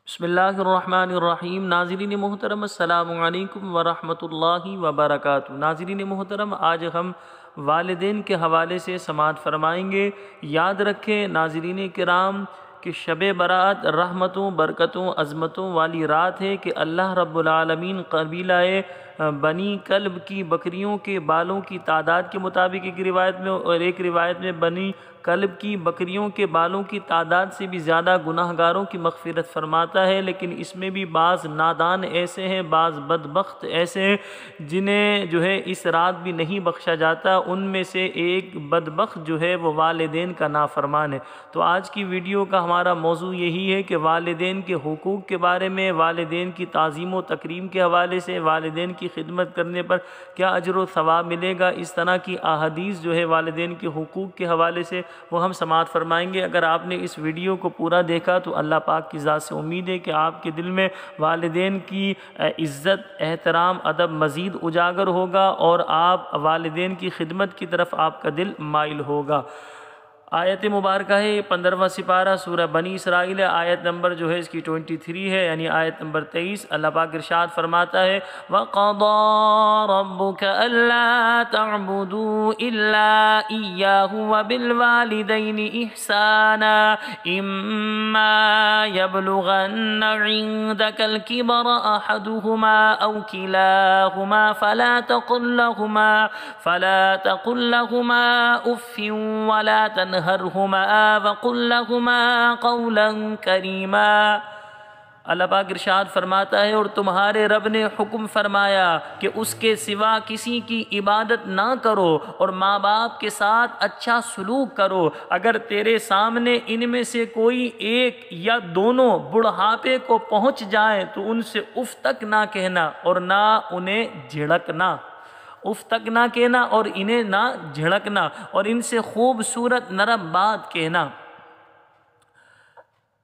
بسم اللہ الرحمن الرحیم۔ ناظرین محترم السلام علیکم ورحمۃ اللہ وبرکاتہ۔ ناظرین محترم، آج ہم والدین کے حوالے سے سماعت فرمائیں گے۔ یاد رکھیں ناظرین کرام کہ شب برات رحمتوں، برکتوں، عظمتوں والی رات ہے کہ اللہ رب العالمین قبیلہ بنی کلب کی بکریوں کے بالوں کی تعداد کے مطابق ایک روایت میں اور ایک روایت میں بنی کلب کی بکریوں کے بالوں کی تعداد سے بھی زیادہ گناہگاروں کی مغفرت فرماتا ہے۔ لیکن اس میں بھی بعض نادان ایسے ہیں، بعض بدبخت ایسے ہیں جنہیں اس رات بھی نہیں بخشا جاتا۔ ان میں سے ایک بدبخت وہ والدین کا نافرمان ہے۔ تو آج کی ویڈیو کا ہمارا موضوع یہی ہے کہ والدین کے حقوق کے بارے میں، والدین کی تعظیم و تکریم کے حوالے سے، والدین کی خدمت کرنے پر کیا اجر و ثواب ملے گا، اس طرح کی احادیث والدین کے حقوق کے حوالے سے وہ ہم سماعت فرمائیں گے۔ اگر آپ نے اس ویڈیو کو پورا دیکھا تو اللہ پاک کی ذات سے امید ہے کہ آپ کے دل میں والدین کی عزت، احترام، ادب مزید اجاگر ہوگا اور آپ والدین کی خدمت کی طرف آپ کا دل مائل ہوگا۔ آیت مبارکہ ہے 15واں سپارہ سورہ بنی اسرائیل، آیت نمبر اس کی 23 ہے، یعنی آیت نمبر 23۔ اللہ پاک ارشاد فرماتا ہے وَقَضَىٰ رَبُّكَ أَلَّا تَعْبُدُوا إِلَّا إِيَّاهُ وَبِالْوَالِدَيْنِ إِحْسَانًا إِمَّا يَبْلُغَنَّ عِندَكَ الْكِبَرَ أَحَدُهُمَا أَوْ كِلَاهُمَا فَلَا تَقُل لَّهُمَا أُفٍّ وَلَا تنہرہما وقل لہما قولا کریما۔ اللہ پاک ارشاد فرماتا ہے اور تمہارے رب نے حکم فرمایا کہ اس کے سوا کسی کی عبادت نہ کرو اور ماں باپ کے ساتھ اچھا سلوک کرو۔ اگر تیرے سامنے ان میں سے کوئی ایک یا دونوں بڑھاپے کو پہنچ جائیں تو ان سے اف تک نہ کہنا اور نہ انہیں جھڑکنا، اف تک نہ کہنا اور انہیں نہ جھڑکنا، اور ان سے خوبصورت نرم بات کہنا۔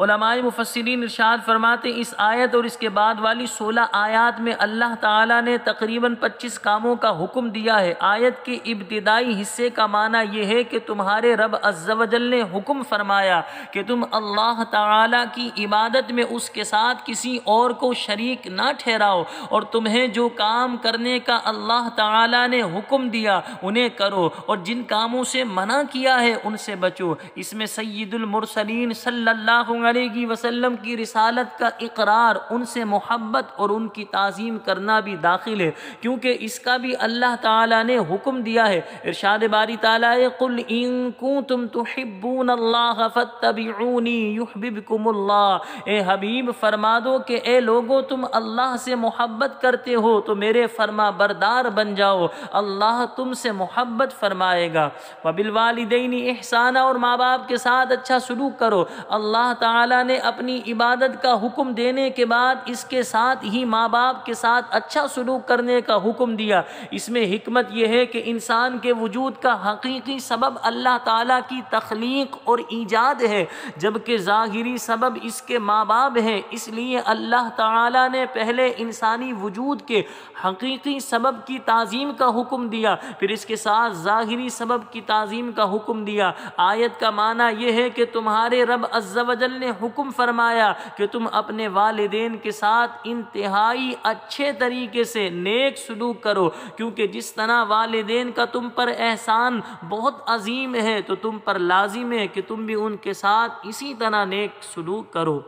علماء مفسرین ارشاد فرماتے اس آیت اور اس کے بعد والی 16 آیات میں اللہ تعالیٰ نے تقریباً 25 کاموں کا حکم دیا ہے۔ آیت کے ابتدائی حصے کا معنی یہ ہے کہ تمہارے رب عز و جل نے حکم فرمایا کہ تم اللہ تعالیٰ کی عبادت میں اس کے ساتھ کسی اور کو شریک نہ ٹھہراؤ، اور تمہیں جو کام کرنے کا اللہ تعالیٰ نے حکم دیا انہیں کرو، اور جن کاموں سے منع کیا ہے ان سے بچو۔ اس میں سید المرسلین صلی اللہ علیہ وسلم کی رسالت کا اقرار، ان سے محبت اور ان کی تعظیم کرنا بھی داخل ہے، کیونکہ اس کا بھی اللہ تعالیٰ نے حکم دیا ہے۔ ارشاد باری تعالیٰ ہے قُلْ إِن كُنتُمْ تُحِبُّونَ اللَّهَ فَاتَّبِعُونِي يُحْبِبْكُمُ اللَّهُ۔ اے حبیب فرما دو کہ اے لوگو تم اللہ سے محبت کرتے ہو تو میرے فرما بردار بن جاؤ، اللہ تم سے محبت فرمائے گا۔ وَبِالْوَالِدَيْنِ إِحْسَانًا، اور ماں باپ کے ساتھ اچھا سلوک کرو۔ اللہ تعالیٰ نے اپنی عبادت کا حکم دینے کے بعد اس کے ساتھ ہی ماں باپ کے ساتھ اچھا سلوک کرنے کا حکم دیا۔ اس میں حکمت یہ ہے کہ انسان کے وجود کا حقیقی سبب اللہ تعالیٰ کی تخلیق اور ایجاد ہے، جبکہ ظاہری سبب اس کے ماں باپ ہے۔ اس لیے اللہ تعالیٰ نے پہلے انسانی وجود کے حقیقی سبب کی تعظیم کا حکم دیا، پھر اس کے ساتھ ظاہری سبب کی تعظیم کا حکم دیا۔ آیت کا معنی یہ ہے کہ تمہارے رب عز و جل نے حکم فرمایا کہ تم اپنے والدین کے ساتھ انتہائی اچھے طریقے سے نیک سلوک کرو، کیونکہ جس طرح والدین کا تم پر احسان بہت عظیم ہے تو تم پر لازم ہے کہ تم بھی ان کے ساتھ اسی طرح نیک سلوک کرو۔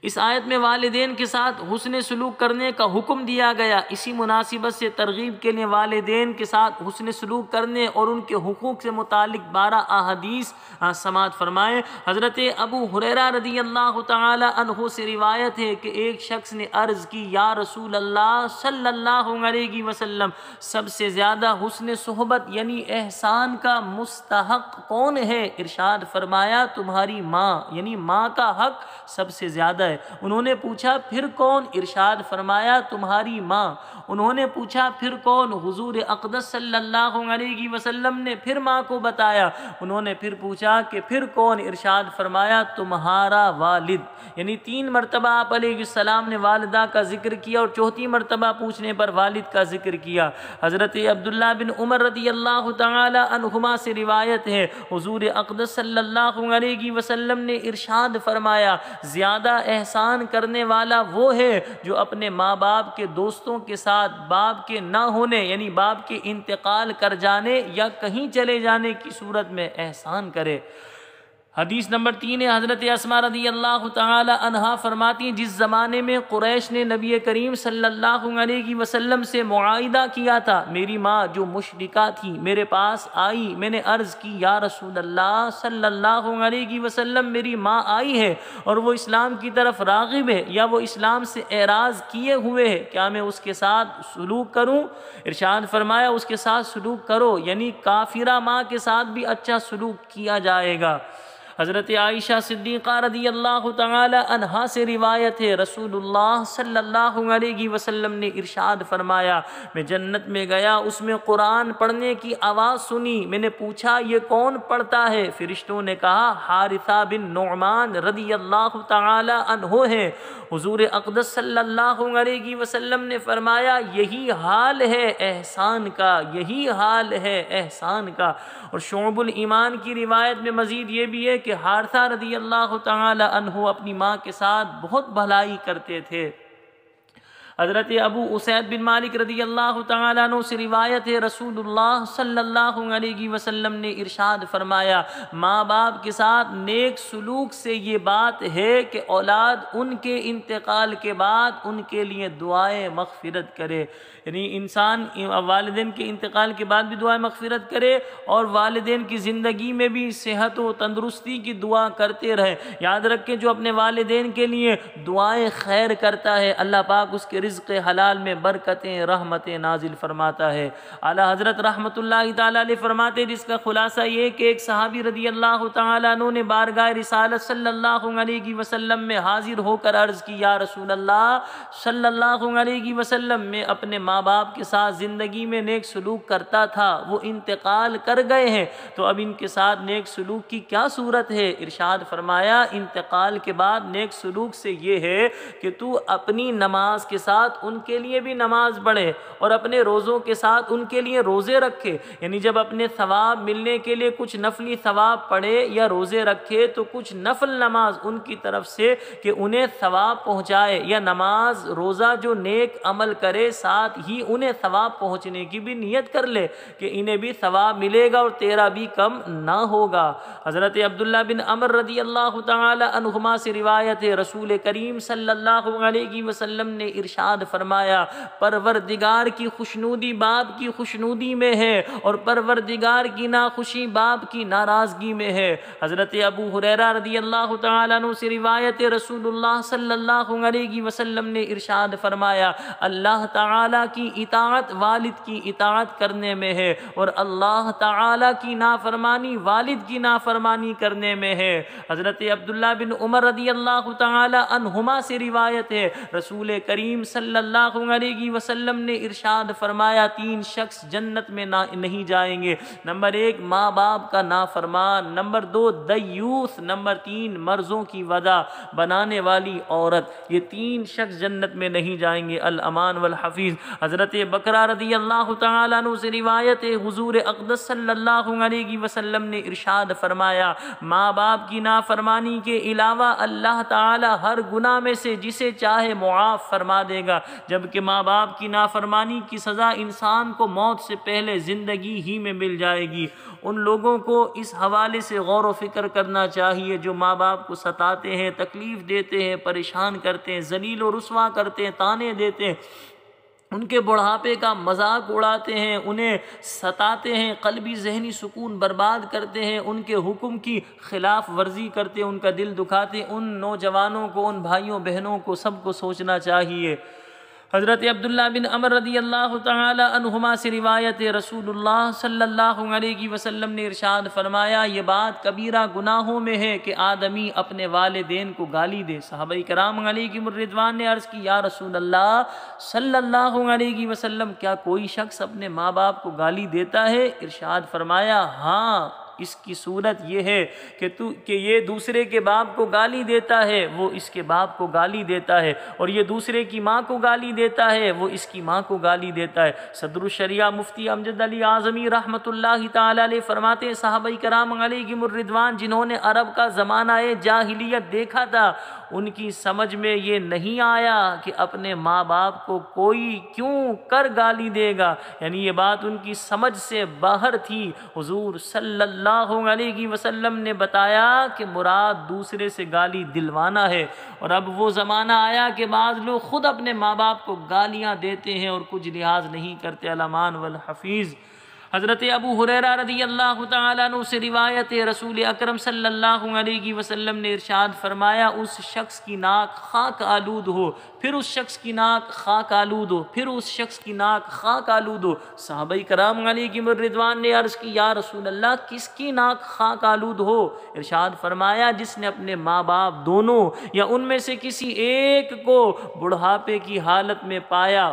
اس آیت میں والدین کے ساتھ حسن سلوک کرنے کا حکم دیا گیا۔ اسی مناسبت سے ترغیب کے لیے والدین کے ساتھ حسن سلوک کرنے اور ان کے حقوق سے متعلق 12 احادیث سماعت فرمائیں۔ حضرت ابو ہریرہ رضی اللہ تعالی عنہ سے روایت ہے کہ ایک شخص نے عرض کی یا رسول اللہ صلی اللہ علیہ وسلم، سب سے زیادہ حسن صحبت یعنی احسان کا مستحق کون ہے؟ ارشاد فرمایا تمہاری ماں، یعنی ماں کا حق سب سے زیادہ ہے۔ انہوں نے پوچھا پھر کون؟ ارشاد فرمایا تمہاری ماں۔ انہوں نے پوچھا پھر کون؟ حضور اقدس صلی اللہ علیہ وسلم نے پھر ماں کو بتایا۔ انہوں نے پھر پوچھا کہ پھر کون؟ ارشاد فرمایا تمہارا والد۔ یعنی 3 مرتبہ آپ علیہ السلام نے والدہ کا ذکر کیا اور 4تھی مرتبہ پوچھنے پر والد کا ذکر کیا۔ حضرت عبداللہ بن عمر رضی اللہ تعالی عنہما سے روایت ہے حضور اقدس صلی اللہ علیہ وسلم نے ارشاد فرمایا زیادہ احسان کرنے والا وہ ہے جو اپنے ماں باپ کے دوستوں کے ساتھ باپ کے نہ ہونے یعنی باپ کے انتقال کر جانے یا کہیں چلے جانے کی صورت میں احسان کرے۔ حدیث نمبر 3 ہے، حضرت اسماء رضی اللہ تعالی عنہا فرماتی ہیں جس زمانے میں قریش نے نبی کریم صلی اللہ علیہ وسلم سے معاہدہ کیا تھا، میری ماں جو مشرکہ تھی میرے پاس آئی، میں نے عرض کی یا رسول اللہ صلی اللہ علیہ وسلم میری ماں آئی ہے اور وہ اسلام کی طرف راغب ہے یا وہ اسلام سے اعراض کیے ہوئے ہے، کیا میں اس کے ساتھ سلوک کروں؟ ارشاد فرمایا اس کے ساتھ سلوک کرو، یعنی کافرہ ماں کے ساتھ بھی اچھا سلوک کیا جائے گا۔ حضرت عائشہ صدیقہ رضی اللہ تعالی عنہا سے روایت ہے، رسول اللہ صلی اللہ علیہ وسلم نے ارشاد فرمایا میں جنت میں گیا، اس میں قرآن پڑھنے کی آواز سنی، میں نے پوچھا یہ کون پڑھتا ہے؟ فرشتوں نے کہا حارثہ بن نعمان رضی اللہ تعالی عنہ ہے۔ حضور اقدس صلی اللہ علیہ وسلم نے فرمایا یہی حال ہے احسان کا، یہی حال ہے احسان کا۔ اور شعب الایمان کی روایت میں مزید یہ بھی ہے کہ حارثہ رضی اللہ تعالی عنہ اپنی ماں کے ساتھ بہت بھلائی کرتے تھے۔ حضرت ابو اسید بن مالک رضی اللہ تعالیٰ عنہ سے روایت ہے، رسول اللہ صلی اللہ علیہ وسلم نے ارشاد فرمایا ماں باپ کے ساتھ نیک سلوک سے یہ بات ہے کہ اولاد ان کے انتقال کے بعد ان کے لیے دعائیں مغفرت کرے، یعنی انسان والدین کے انتقال کے بعد بھی دعائیں مغفرت کرے اور والدین کی زندگی میں بھی صحت و تندرستی کی دعا کرتے رہے۔ یاد رکھیں جو اپنے والدین کے لیے دعائیں خیر کرتا ہے اللہ پاک اس کے رزق حلال میں برکتیں رحمتیں نازل فرماتا ہے۔ اعلی حضرت رحمت اللہ تعالی علیہ فرماتے جس کا خلاصہ یہ کہ ایک صحابی رضی اللہ تعالیٰ عنہ نے بارگاہ رسالت صلی اللہ علیہ وسلم میں حاضر ہو کر عرض کی یا رسول اللہ صلی اللہ علیہ وسلم میں اپنے ماں باپ کے ساتھ زندگی میں نیک سلوک کرتا تھا، وہ انتقال کر گئے ہیں تو اب ان کے ساتھ نیک سلوک کی کیا صورت ہے؟ ارشاد فرمایا انتقال کے بعد نیک سلوک سے یہ ہے کہ تو اپنی نماز کے ساتھ ان کے لیے بھی نماز پڑھے اور اپنے روزوں کے ساتھ ان کے لیے روزے رکھے، یعنی جب اپنے ثواب ملنے کے لیے کچھ نفلی ثواب پڑھے یا روزے رکھے تو کچھ نفل نماز ان کی طرف سے کہ انہیں ثواب پہنچائے، یا نماز روزہ جو نیک عمل کرے ساتھ ہی انہیں ثواب پہنچنے کی بھی نیت کر لے کہ انہیں بھی ثواب ملے گا اور تیرا بھی کم نہ ہوگا۔ حضرت عبداللہ بن عمر رضی اللہ تعالی عنہما سے روایت ہے رسول کریم صلی اللہ علیہ وسلم نے ارشاد فرمایا پروردگار کی خوشنودی باپ کی خوشنودی میں ہے اور پروردگار کی ناخوشی باپ کی ناراضگی میں ہے۔ حضرت ابو ہریرہ رضی اللہ تعالیٰ عنہ سے روایت رسول اللہ صلی اللہ علیہ وسلم نے ارشاد فرمایا اللہ تعالیٰ کی اطاعت والد کی اطاعت کرنے میں ہے اور اللہ تعالیٰ کی نافرمانی والد کی نافرمانی کرنے میں ہے۔ حضرت عبداللہ بن عمر رضی اللہ تعالی عنہما سے روایت ہے رسول کریم صلی اللہ علیہ وسلم نے ارشاد فرمایا 3 شخص جنت میں نہیں جائیں گے، نمبر 1 ماں باپ کا نافرمان، نمبر 2 دیوث، نمبر 3 مرضوں کی وجہ بنانے والی عورت، یہ 3 شخص جنت میں نہیں جائیں گے۔ الامان والحفیظ۔ حضرت بکرہ رضی اللہ تعالیٰ عنہ سے روایت ہے حضور اقدس صلی اللہ علیہ وسلم نے ارشاد فرمایا ماں باپ کی نافرمانی کے علاوہ اللہ تعالی ہر گناہ میں سے جسے چاہے معاف فرما دے گا، جبکہ ماں باپ کی نافرمانی کی سزا انسان کو موت سے پہلے زندگی ہی میں مل جائے گی۔ ان لوگوں کو اس حوالے سے غور و فکر کرنا چاہیے جو ماں باپ کو ستاتے ہیں، تکلیف دیتے ہیں، پریشان کرتے ہیں، ذلیل و رسوا کرتے ہیں، تانے دیتے ہیں، ان کے بڑھاپے کا مذاق اڑاتے ہیں، انہیں ستاتے ہیں، قلبی ذہنی سکون برباد کرتے ہیں، ان کے حکم کی خلاف ورزی کرتے ہیں، ان کا دل دکھاتے ہیں، ان نوجوانوں کو، ان بھائیوں بہنوں کو سب کو سوچنا چاہیے۔ حضرت عبداللہ بن عمر رضی اللہ تعالی عنہما سے روایت ہے رسول اللہ صلی اللہ علیہ وسلم نے ارشاد فرمایا یہ بات کبیرہ گناہوں میں ہے کہ آدمی اپنے والدین کو گالی دے۔ صحابہ کرام علیہم الرضوان نے عرض کی یا رسول اللہ صلی اللہ علیہ وسلم کیا کوئی شخص اپنے ماں باپ کو گالی دیتا ہے؟ ارشاد فرمایا ہاں اس کی صورت یہ ہے کہ یہ دوسرے کے باپ کو گالی دیتا ہے، وہ اس کے باپ کو گالی دیتا ہے، اور یہ دوسرے کی ماں کو گالی دیتا ہے، وہ اس کی ماں کو گالی دیتا ہے۔ صدر الشریعہ مفتی امجد علی اعظمی رحمۃ اللہ تعالی علیہ فرماتے ہیں صحابہ کرام علیہم الرضوان جنہوں نے عرب کا زمانہ جاہلیت دیکھا تھا، ان کی سمجھ میں یہ نہیں آیا کہ اپنے ماں باپ کو کوئی کیوں کر گالی دے گا، یعنی یہ بات ان کی سمجھ سے باہر تھی۔ حضور صلی اللہ علیہ وسلم نے بتایا کہ مراد دوسرے سے گالی دلوانا ہے، اور اب وہ زمانہ آیا کہ بعض لوگ خود اپنے ماں باپ کو گالیاں دیتے ہیں اور کچھ لحاظ نہیں کرتے۔ الامان والحفیظ حضرت ابو ہریرہ رضی اللہ تعالیٰ عنہ سے روایت ہے، رسول اکرم صلی اللہ علیہ وسلم نے ارشاد فرمایا، اس شخص کی ناک خاک آلود ہو، پھر اس شخص کی ناک خاک آلود ہو، پھر اس شخص کی ناک خاک آلود ہو۔ صحابہ کرام علیہم الرضوان نے عرض کی، یا رسول اللہ کس کی ناک خاک آلود ہو؟ ارشاد فرمایا، جس نے اپنے ماں باپ دونوں یا ان میں سے کسی ایک کو بڑھاپے کی حالت میں پایا،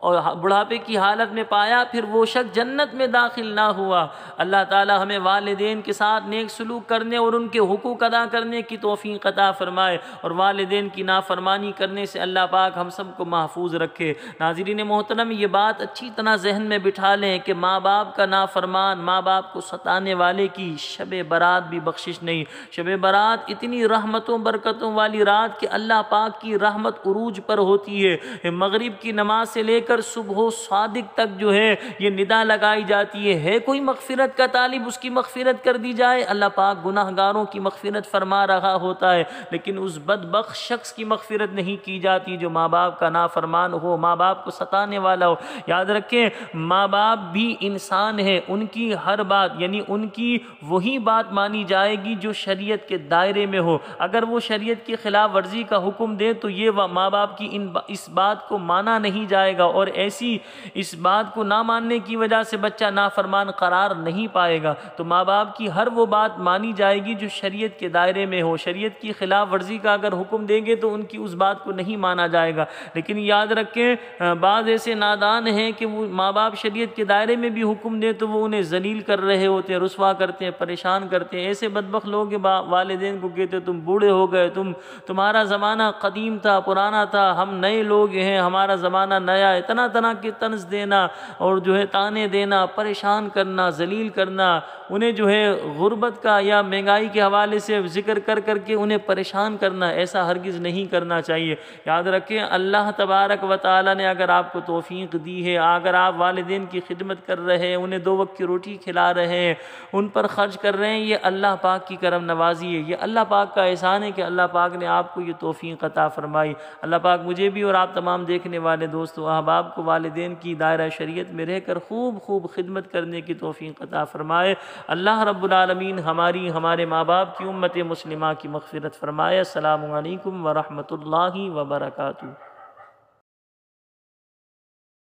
اور بڑھاپے کی حالت میں پایا، پھر وہ شخص جنت میں داخل نہ ہوا۔ اللہ تعالی ہمیں والدین کے ساتھ نیک سلوک کرنے اور ان کے حقوق ادا کرنے کی توفیق عطا فرمائے، اور والدین کی نافرمانی کرنے سے اللہ پاک ہم سب کو محفوظ رکھے۔ ناظرین محترم، یہ بات اچھی طرح ذہن میں بٹھا لیں کہ ماں باپ کا نافرمان، ماں باپ کو ستانے والے کی شب برات بھی بخشش نہیں۔ شب برات اتنی رحمتوں برکتوں والی رات کہ اللہ پاک کی رحمت عروج پر ہوتی ہے۔ مغرب کی نماز سے لے کر صبح و صادق تک جو ہے یہ ندا لگائی جاتی ہے کوئی مغفرت کا طالب، اس کی مغفرت کر دی جائے، اللہ پاک گناہگاروں کی مغفرت فرما رہا ہوتا ہے، لیکن اس بدبخت شخص کی مغفرت نہیں کی جاتی جو ماں باپ کا نافرمان ہو، ماں باپ کو ستانے والا ہو۔ یاد رکھیں، ماں باپ بھی انسان ہے، ان کی ہر بات یعنی ان کی وہی بات مانی جائے گی جو شریعت کے دائرے میں ہو۔ اگر وہ شریعت کی خلاف ورزی کا حکم دے تو یہ ماں باپ کی اس بات کو مانا نہیں جائے گا، اور ایسی اس بات کو نہ ماننے کی وجہ سے بچہ نافرمان قرار نہیں پائے گا۔ تو ماں باپ کی ہر وہ بات مانی جائے گی جو شریعت کے دائرے میں ہو۔ شریعت کی خلاف ورزی کا اگر حکم دیں گے تو ان کی اس بات کو نہیں مانا جائے گا۔ لیکن یاد رکھیں، بعض ایسے نادان ہیں کہ وہ ماں باپ شریعت کے دائرے میں بھی حکم دیں تو وہ انہیں ذلیل کر رہے ہوتے ہیں، رسوا کرتے ہیں، پریشان کرتے ہیں۔ ایسے بدبخت لوگ والدین کو کہتے تم بوڑھے ہو گئے، تمہارا زمانہ قدیم تھا، پرانا تھا، ہم نئے لوگ ہیں، ہمارا زمانہ نیا ہے۔ طرح کے طنز دینا اور جو ہے تانے دینا، پریشان کرنا، ذلیل کرنا، انہیں جو ہے غربت کا یا مہنگائی کے حوالے سے ذکر کر کر کے انہیں پریشان کرنا، ایسا ہرگز نہیں کرنا چاہیے۔ یاد رکھیں، اللہ تبارک و تعالی نے اگر آپ کو توفیق دی ہے، اگر آپ والدین کی خدمت کر رہے ہیں، انہیں 2 وقت کی روٹی کھلا رہے ہیں، ان پر خرچ کر رہے ہیں، یہ اللہ پاک کی کرم نوازی ہے، یہ اللہ پاک کا احسان ہے کہ اللہ پاک نے آپ کو یہ توفیق عطا فرمائی۔ اللہ پاک مجھے بھی اور آپ تمام دیکھنے والے دوستوں احباب کو والدین کی دائرہ شریعت میں رہ کر خوب خدمت کرنے کی توفیق عطا فرمائے۔ اللہ رب العالمین ہمارے ماں باپ کی امت مسلمہ کی مغفرت فرمائے۔ السلام علیکم ورحمۃ اللہ وبرکاتہ۔